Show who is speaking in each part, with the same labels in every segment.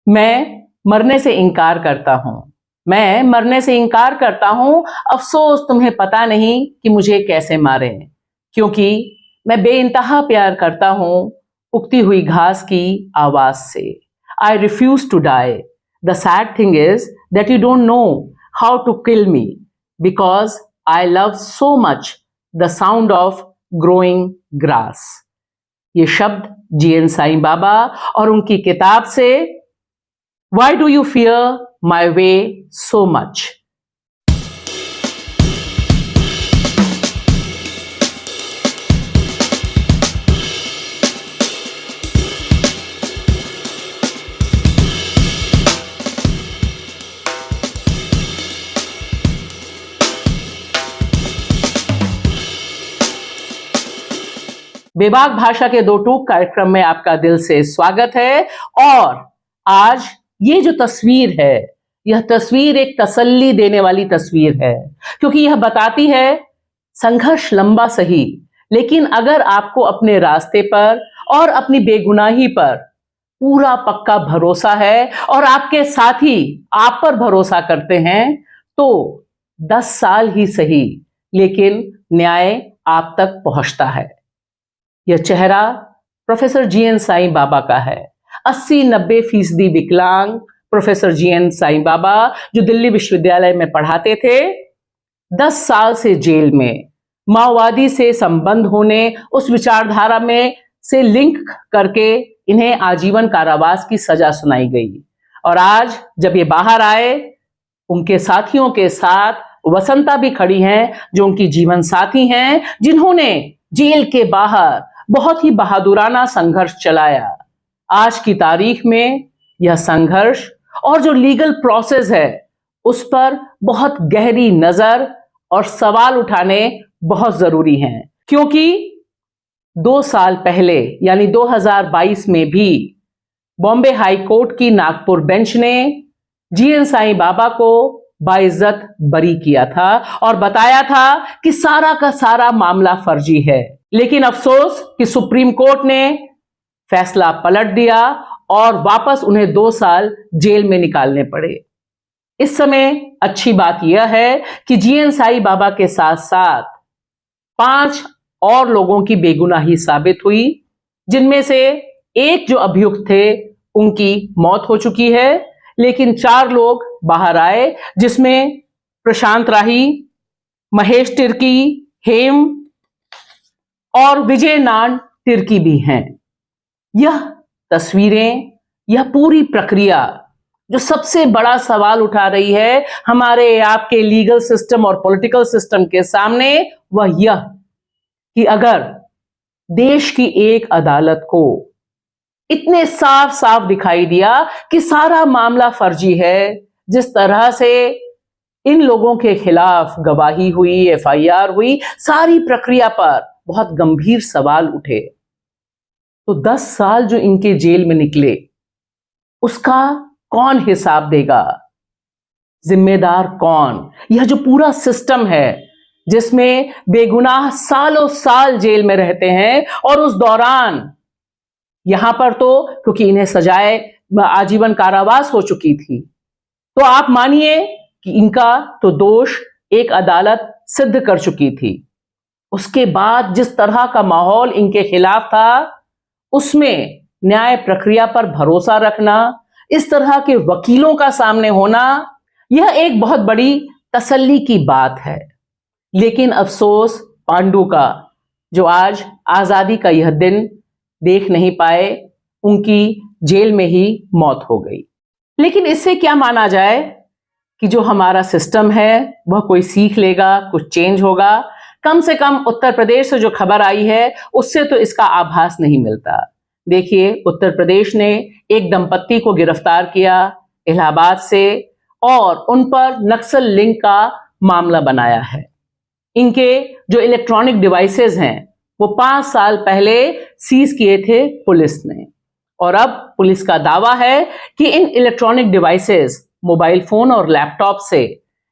Speaker 1: मैं मरने से इनकार करता हूँ। मैं मरने से इनकार करता हूँ, अफ़सोस तुम्हें पता नहीं कि मुझे कैसे मारें, क्योंकि मैं बेइंतहा प्यार करता हूँ उगती हुई घास की आवाज़ से। I refuse to die. The sad thing is that you don't know how to kill me because I love so much the sound of growing grass. ये शब्द जीएन साईं बाबा और उनकी किताब से Why do you fear my way so much? बेबाक भाषा के दो टूक कार्यक्रम में आपका दिल से स्वागत है। और आज ये जो तस्वीर है, यह तस्वीर एक तसल्ली देने वाली तस्वीर है, क्योंकि यह बताती है संघर्ष लंबा सही, लेकिन अगर आपको अपने रास्ते पर और अपनी बेगुनाही पर पूरा पक्का भरोसा है और आपके साथी आप पर भरोसा करते हैं, तो 10 साल ही सही, लेकिन न्याय आप तक पहुंचता है। यह चेहरा प्रोफेसर जीएन साईं बाबा का है। 80-90% विकलांग प्रोफेसर जीएन साईं बाबा, जो दिल्ली विश्वविद्यालय में पढ़ाते थे, 10 साल से जेल में, माओवादी से संबंध होने उस विचारधारा में से लिंक करके इन्हें आजीवन कारावास की सजा सुनाई गई। और आज जब ये बाहर आए, उनके साथियों के साथ वसंता भी खड़ी हैं, जो उनकी जीवन साथी हैं, जिन्होंने जेल के बाहर बहुत ही बहादुराना संघर्ष चलाया। आज की तारीख में यह संघर्ष और जो लीगल प्रोसेस है, उस पर बहुत गहरी नजर और सवाल उठाने बहुत जरूरी हैं, क्योंकि 2 साल पहले यानी 2022 में भी बॉम्बे हाई कोर्ट की नागपुर बेंच ने जीएन साईं बाबा को बाइज्जत बरी किया था और बताया था कि सारा का सारा मामला फर्जी है। लेकिन अफसोस कि सुप्रीम कोर्ट ने फैसला पलट दिया और वापस उन्हें 2 साल जेल में निकालने पड़े। इस समय अच्छी बात यह है कि जीएन साईं बाबा के साथ साथ 5 और लोगों की बेगुनाही साबित हुई, जिनमें से एक जो अभियुक्त थे उनकी मौत हो चुकी है, लेकिन 4 लोग बाहर आए, जिसमें प्रशांत राही, महेश तिर्की, हेम और विजय नान तिर्की भी हैं। यह तस्वीरें, यह पूरी प्रक्रिया जो सबसे बड़ा सवाल उठा रही है हमारे आपके लीगल सिस्टम और पॉलिटिकल सिस्टम के सामने, वह यह कि अगर देश की एक अदालत को इतने साफ साफ दिखाई दिया कि सारा मामला फर्जी है, जिस तरह से इन लोगों के खिलाफ गवाही हुई, एफआईआर हुई, सारी प्रक्रिया पर बहुत गंभीर सवाल उठे, तो 10 साल जो इनके जेल में निकले, उसका कौन हिसाब देगा? जिम्मेदार कौन? यह जो पूरा सिस्टम है, जिसमें बेगुनाह सालों साल जेल में रहते हैं, और उस दौरान यहां पर तो क्योंकि इन्हें सजाए आजीवन कारावास हो चुकी थी, तो आप मानिए कि इनका तो दोष एक अदालत सिद्ध कर चुकी थी। उसके बाद जिस तरह का माहौल इनके खिलाफ था, उसमें न्याय प्रक्रिया पर भरोसा रखना, इस तरह के वकीलों का सामने होना, यह एक बहुत बड़ी तसल्ली की बात है। लेकिन अफसोस पांडु का, जो आज आजादी का यह दिन देख नहीं पाए, उनकी जेल में ही मौत हो गई। लेकिन इससे क्या माना जाए कि जो हमारा सिस्टम है वह कोई सीख लेगा, कुछ चेंज होगा? कम से कम उत्तर प्रदेश से जो खबर आई है, उससे तो इसका आभास नहीं मिलता। देखिए, उत्तर प्रदेश ने एक दंपत्ति को गिरफ्तार किया इलाहाबाद से, और उन पर नक्सल लिंक का मामला बनाया है। इनके जो इलेक्ट्रॉनिक डिवाइसेस हैं, वो 5 साल पहले सीज किए थे पुलिस ने, और अब पुलिस का दावा है कि इन इलेक्ट्रॉनिक डिवाइसेस, मोबाइल फोन और लैपटॉप से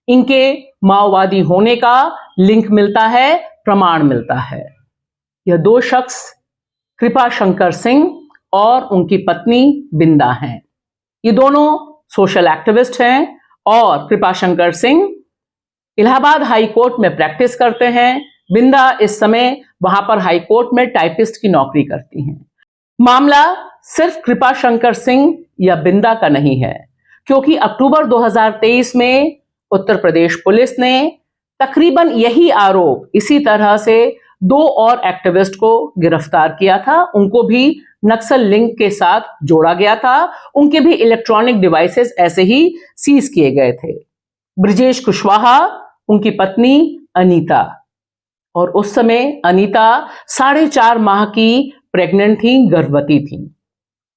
Speaker 1: इनके माओवादी होने का लिंक मिलता है, प्रमाण मिलता है। यह 2 शख्स कृपा शंकर सिंह और उनकी पत्नी बिंदा हैं। ये दोनों सोशल एक्टिविस्ट हैं और कृपाशंकर सिंह इलाहाबाद हाई कोर्ट में प्रैक्टिस करते हैं। बिंदा इस समय वहां पर हाई कोर्ट में टाइपिस्ट की नौकरी करती हैं। मामला सिर्फ कृपाशंकर सिंह या बिंदा का नहीं है, क्योंकि अक्टूबर 2023 में उत्तर प्रदेश पुलिस ने तकरीबन यही आरोप इसी तरह से 2 और एक्टिविस्ट को गिरफ्तार किया था। उनको भी नक्सल लिंक के साथ जोड़ा गया था। उनके भी इलेक्ट्रॉनिक डिवाइसेस ऐसे ही सीज किए गए थे। ब्रिजेश कुशवाहा, उनकी पत्नी अनीता, और उस समय अनीता 4.5 माह की प्रेग्नेंट थी, गर्भवती थी,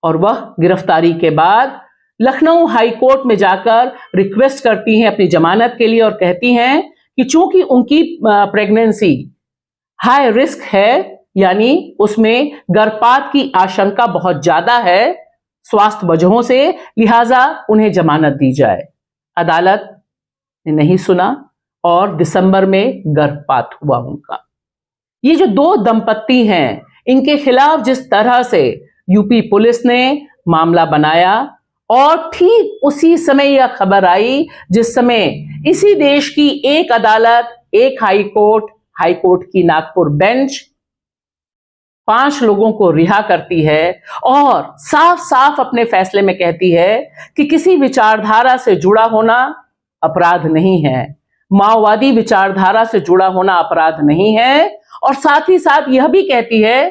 Speaker 1: और वह गिरफ्तारी के बाद लखनऊ हाई कोर्ट में जाकर रिक्वेस्ट करती हैं अपनी जमानत के लिए और कहती हैं कि चूंकि उनकी प्रेगनेंसी हाई रिस्क है, यानी उसमें गर्भपात की आशंका बहुत ज्यादा है स्वास्थ्य वजहों से, लिहाजा उन्हें जमानत दी जाए। अदालत ने नहीं सुना और दिसंबर में गर्भपात हुआ उनका। ये जो 2 दंपत्ति हैं, इनके खिलाफ जिस तरह से यूपी पुलिस ने मामला बनाया, और ठीक उसी समय यह खबर आई जिस समय इसी देश की एक अदालत, एक हाई कोर्ट की नागपुर बेंच 5 लोगों को रिहा करती है और साफ साफ अपने फैसले में कहती है कि किसी विचारधारा से जुड़ा होना अपराध नहीं है, माओवादी विचारधारा से जुड़ा होना अपराध नहीं है, और साथ ही साथ यह भी कहती है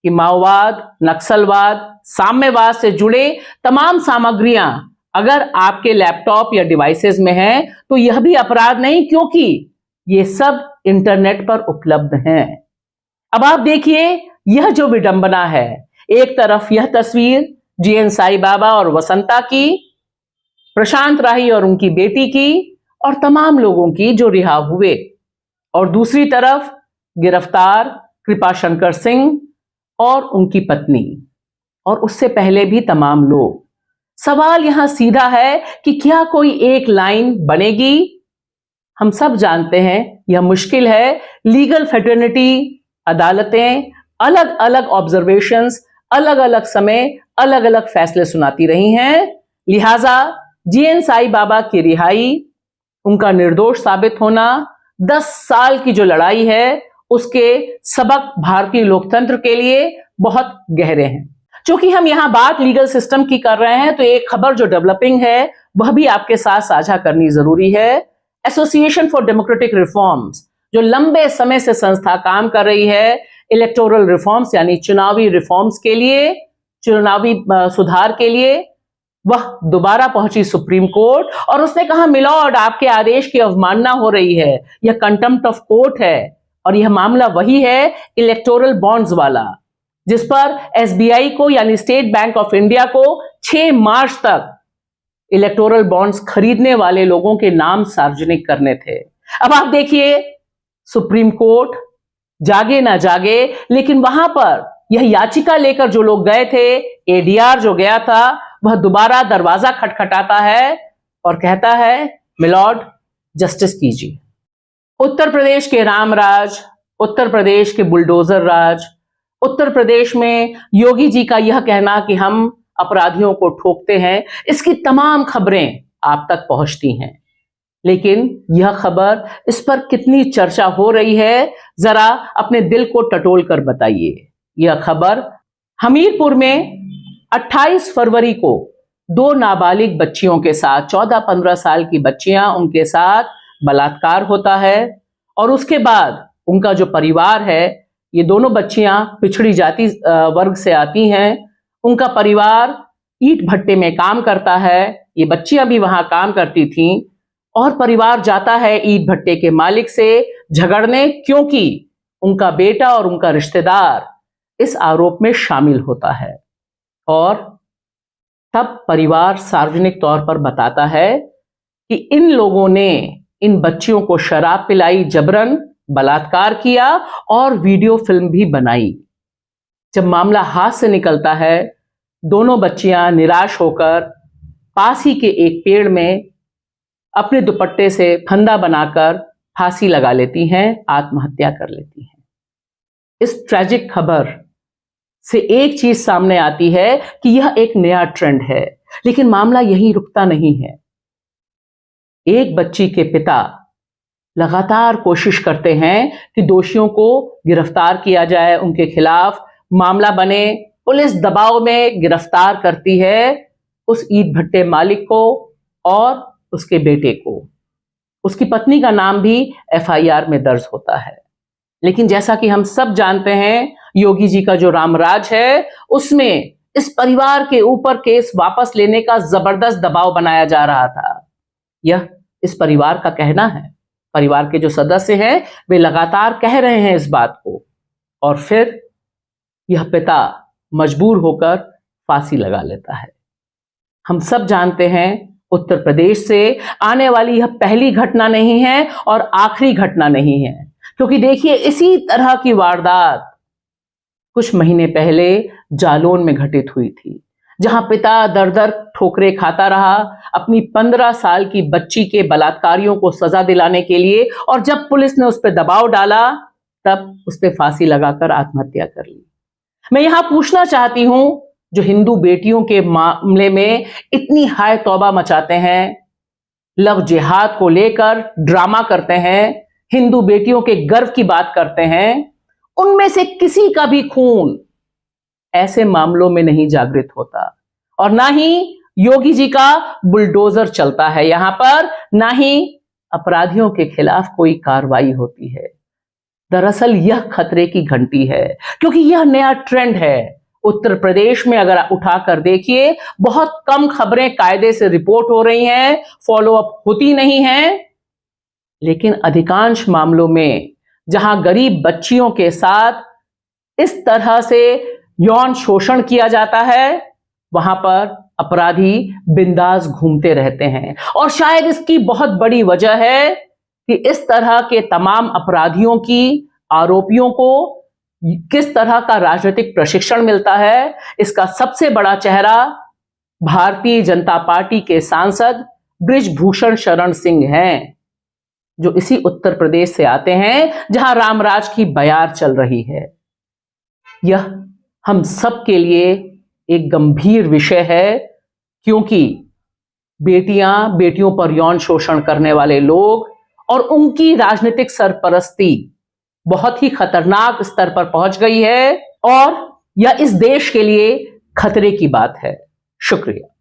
Speaker 1: कि माओवाद, नक्सलवाद, साम्यवाद से जुड़े तमाम सामग्रियां अगर आपके लैपटॉप या डिवाइसेस में हैं तो यह भी अपराध नहीं, क्योंकि ये सब इंटरनेट पर उपलब्ध हैं। अब आप देखिए यह जो विडंबना है, एक तरफ यह तस्वीर जीएन साई बाबा और वसंता की, प्रशांत राही और उनकी बेटी की, और तमाम लोगों की जो रिहा हुए, और दूसरी तरफ गिरफ्तार कृपाशंकर सिंह और उनकी पत्नी, और उससे पहले भी तमाम लोग। सवाल यहां सीधा है कि क्या कोई एक लाइन बनेगी? हम सब जानते हैं यह मुश्किल है। लीगल फेटर्निटी, अदालतें अलग अलग ऑब्जर्वेशंस, अलग अलग समय, अलग अलग फैसले सुनाती रही हैं। लिहाजा जीएन साई बाबा की रिहाई, उनका निर्दोष साबित होना, 10 साल की जो लड़ाई है उसके सबक भारतीय लोकतंत्र के लिए बहुत गहरे हैं। चूंकि हम यहां बात लीगल सिस्टम की कर रहे हैं तो एक खबर जो डेवलपिंग है वह भी आपके साथ साझा करनी जरूरी है। एसोसिएशन फॉर डेमोक्रेटिक रिफॉर्म्स, जो लंबे समय से संस्था काम कर रही है इलेक्टोरल रिफॉर्म्स यानी चुनावी रिफॉर्म्स के लिए, चुनावी सुधार के लिए, वह दोबारा पहुंची सुप्रीम कोर्ट और उसने कहा मिलॉर्ड आपके आदेश की अवमानना हो रही है, यह कंटेम्प्ट ऑफ कोर्ट है। और यह मामला वही है इलेक्टोरल बॉन्ड्स वाला, जिस पर एसबीआई को यानी स्टेट बैंक ऑफ इंडिया को 6 मार्च तक इलेक्टोरल बॉन्ड्स खरीदने वाले लोगों के नाम सार्वजनिक करने थे। अब आप देखिए सुप्रीम कोर्ट जागे ना जागे, लेकिन वहां पर यह याचिका लेकर जो लोग गए थे, एडीआर जो गया था, वह दोबारा दरवाजा खटखटाता है और कहता है मिलॉर्ड जस्टिस कीजिए। उत्तर प्रदेश के रामराज, उत्तर प्रदेश के बुलडोजर राज, उत्तर प्रदेश में योगी जी का यह कहना कि हम अपराधियों को ठोकते हैं, इसकी तमाम खबरें आप तक पहुंचती हैं। लेकिन यह खबर, इस पर कितनी चर्चा हो रही है, जरा अपने दिल को टटोल कर बताइए। यह खबर हमीरपुर में 28 फरवरी को 2 नाबालिग बच्चियों के साथ, 14-15 साल की बच्चियां, उनके साथ बलात्कार होता है, और उसके बाद उनका जो परिवार है, ये दोनों बच्चियां पिछड़ी जाति वर्ग से आती हैं, उनका परिवार ईंट भट्टे में काम करता है, ये बच्चियां भी वहां काम करती थीं, और परिवार जाता है ईंट भट्टे के मालिक से झगड़ने, क्योंकि उनका बेटा और उनका रिश्तेदार इस आरोप में शामिल होता है। और तब परिवार सार्वजनिक तौर पर बताता है कि इन लोगों ने इन बच्चियों को शराब पिलाई, जबरन बलात्कार किया और वीडियो फिल्म भी बनाई। जब मामला हाथ से निकलता है, दोनों बच्चियां निराश होकर पास ही के एक पेड़ में अपने दुपट्टे से फंदा बनाकर फांसी लगा लेती हैं, आत्महत्या कर लेती हैं। इस ट्रैजिक खबर से एक चीज सामने आती है कि यह एक नया ट्रेंड है। लेकिन मामला यहीं रुकता नहीं है। एक बच्ची के पिता लगातार कोशिश करते हैं कि दोषियों को गिरफ्तार किया जाए, उनके खिलाफ मामला बने। पुलिस दबाव में गिरफ्तार करती है उस ईंट भट्टे मालिक को और उसके बेटे को। उसकी पत्नी का नाम भी एफआईआर में दर्ज होता है। लेकिन जैसा कि हम सब जानते हैं, योगी जी का जो रामराज है उसमें इस परिवार के ऊपर केस वापस लेने का जबरदस्त दबाव बनाया जा रहा था। यह इस परिवार का कहना है। परिवार के जो सदस्य हैं वे लगातार कह रहे हैं इस बात को, और फिर यह पिता मजबूर होकर फांसी लगा लेता है। हम सब जानते हैं उत्तर प्रदेश से आने वाली यह पहली घटना नहीं है और आखिरी घटना नहीं है, क्योंकि देखिए इसी तरह की वारदात कुछ महीने पहले जालौन में घटित हुई थी, जहां पिता दर दर ठोकरे खाता रहा अपनी 15 साल की बच्ची के बलात्कारियों को सजा दिलाने के लिए, और जब पुलिस ने उस पर दबाव डाला तब उसने फांसी लगाकर आत्महत्या कर ली। मैं यहां पूछना चाहती हूं, जो हिंदू बेटियों के मामले में इतनी हाय तौबा मचाते हैं, लव जिहाद को लेकर ड्रामा करते हैं, हिंदू बेटियों के गर्व की बात करते हैं, उनमें से किसी का भी खून ऐसे मामलों में नहीं जागृत होता, और ना ही योगी जी का बुलडोजर चलता है यहां पर, ना ही अपराधियों के खिलाफ कोई कार्रवाई होती है। दरअसल यह खतरे की घंटी है, क्योंकि यह नया ट्रेंड है। उत्तर प्रदेश में अगर उठाकर देखिए, बहुत कम खबरें कायदे से रिपोर्ट हो रही हैं, फॉलो अप होती नहीं है, लेकिन अधिकांश मामलों में जहां गरीब बच्चियों के साथ इस तरह से यौन शोषण किया जाता है, वहां पर अपराधी बिंदास घूमते रहते हैं। और शायद इसकी बहुत बड़ी वजह है कि इस तरह के तमाम अपराधियों की, आरोपियों को किस तरह का राजनीतिक प्रशिक्षण मिलता है। इसका सबसे बड़ा चेहरा भारतीय जनता पार्टी के सांसद बृजभूषण शरण सिंह हैं, जो इसी उत्तर प्रदेश से आते हैं जहां रामराज की बयार चल रही है। यह हम सब के लिए एक गंभीर विषय है, क्योंकि बेटियों पर यौन शोषण करने वाले लोग और उनकी राजनीतिक सरपरस्ती बहुत ही खतरनाक स्तर पर पहुंच गई है, और यह इस देश के लिए खतरे की बात है। शुक्रिया।